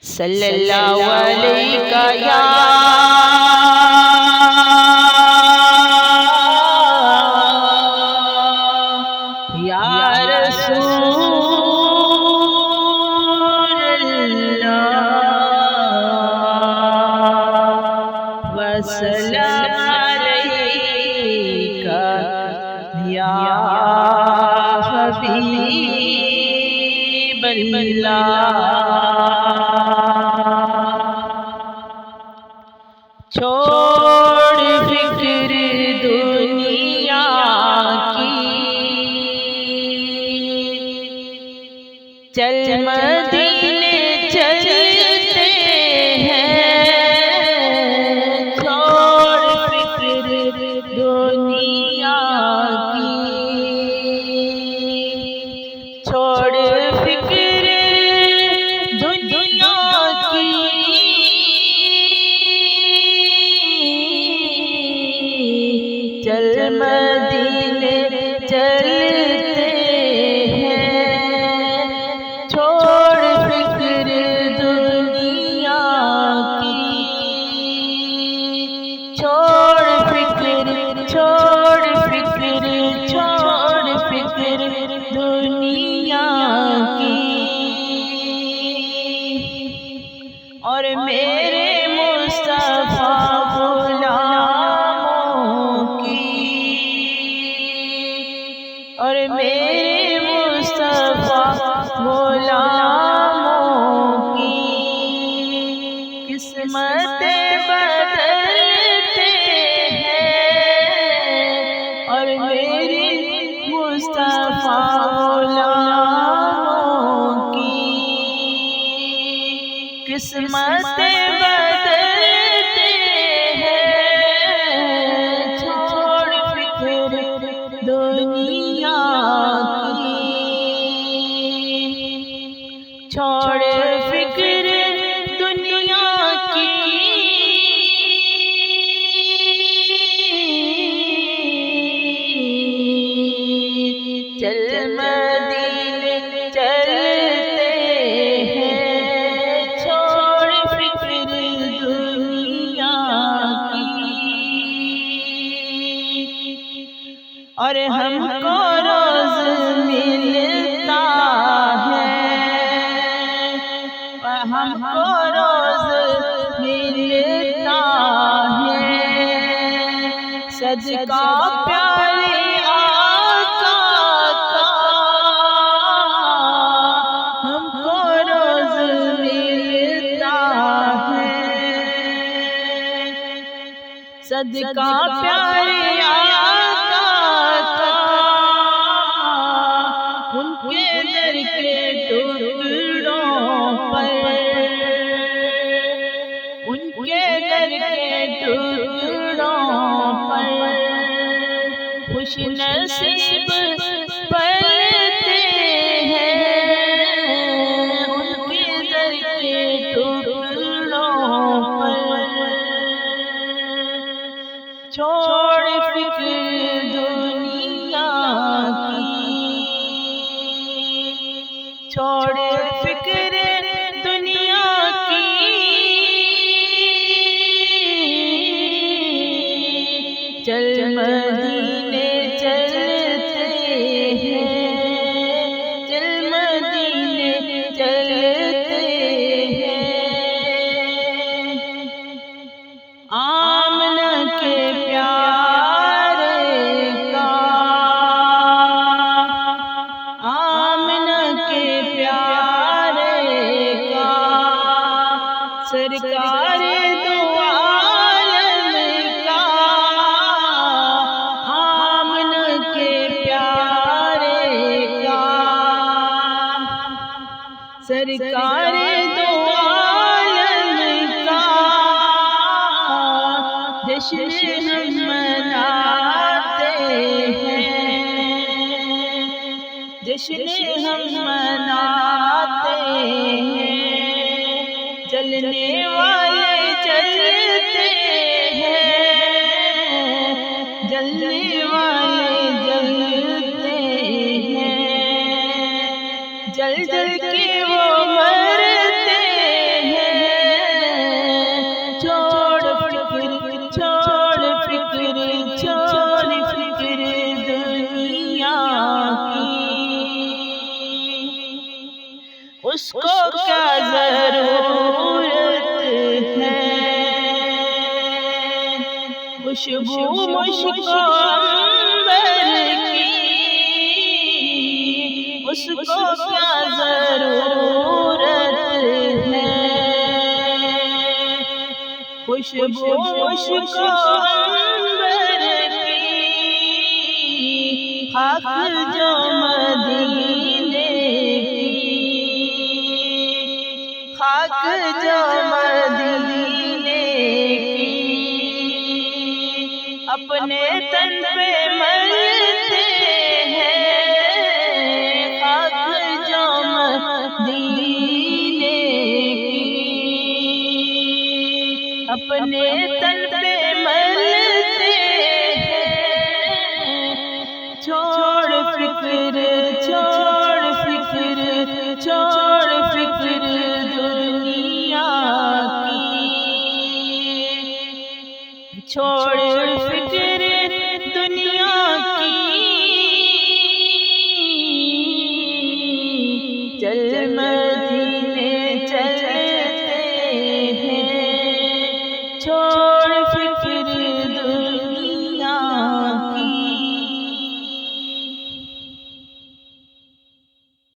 صلی اللہ علیہ یا رسول اللہ وسلام علیکہ یا حبیب اللہ۔ چھوڑ فکر دنیا کی، چل مدینے چلتے ہیں۔ چھوڑ فکر دنیا کی، چھوڑ فکر دنیا کی، چل مدینے چلتے ہیں۔ چھوڑ فکر دنیا کی، چھوڑ فکر دنیا کی، اور میرے مصطفیٰ غلاموں کی، اور میرے مصطفیٰ غلاموں کی قسمت بدلتے ہیں، اور میرے مصطفیٰ غلاموں کی قسمت بدلتے ہیں۔ چھوڑ فکر دنیا کی، چھوڑ فکر دنیا کی، چل مدینے چلتے ہیں۔ چھوڑ فکر دنیا کی، اور ہم کو روز ملتا ہے، ہم کو روز ملتا ہے صدقہ پیارے آقا کا، ہم کو روز ملتا ہے صدقہ پیارے آقا کا۔ ان کے در کے ٹکڑوں پر، ان کے در کے ٹکڑوں پر خوش نصیب پلتے ہیں۔ ان کے در کے ٹکڑوں پر چھوڑ فکر دنیا کی، چھوڑ فکر دنیا کی، چل مدینے چلتے ہیں، چل مدینے چلتے ہیں۔ آمنہ کے پیارے کا، آمنہ کے پیارے کا سرکار دو عالم کا، آمنہ کے پیارے کا سرکار دو عالم کا جشن ہم مناتے ہیں، جشن ہم مناتے ہیں۔ چلنے والے چلتے ہیں، جلنے والے جلتے ہیں، جل جل کے وہ مرتے ہیں۔ اس کو کیا ضرورت ہے، خوشبو مشک و عنبر کی اس کو کیا ضرورت ہے، خوشبو مشک و عنبر کی خاک جو مدینے کی، خاک جو مدینے کی، اپنے تن پہ مرتے ہیں، خاک جو مدینے کی، اپنے تن پہ مرتے ہیں، چھوڑ فکر چھوڑ فکر چھوڑ فکر دنیا کی، چھوڑ فکر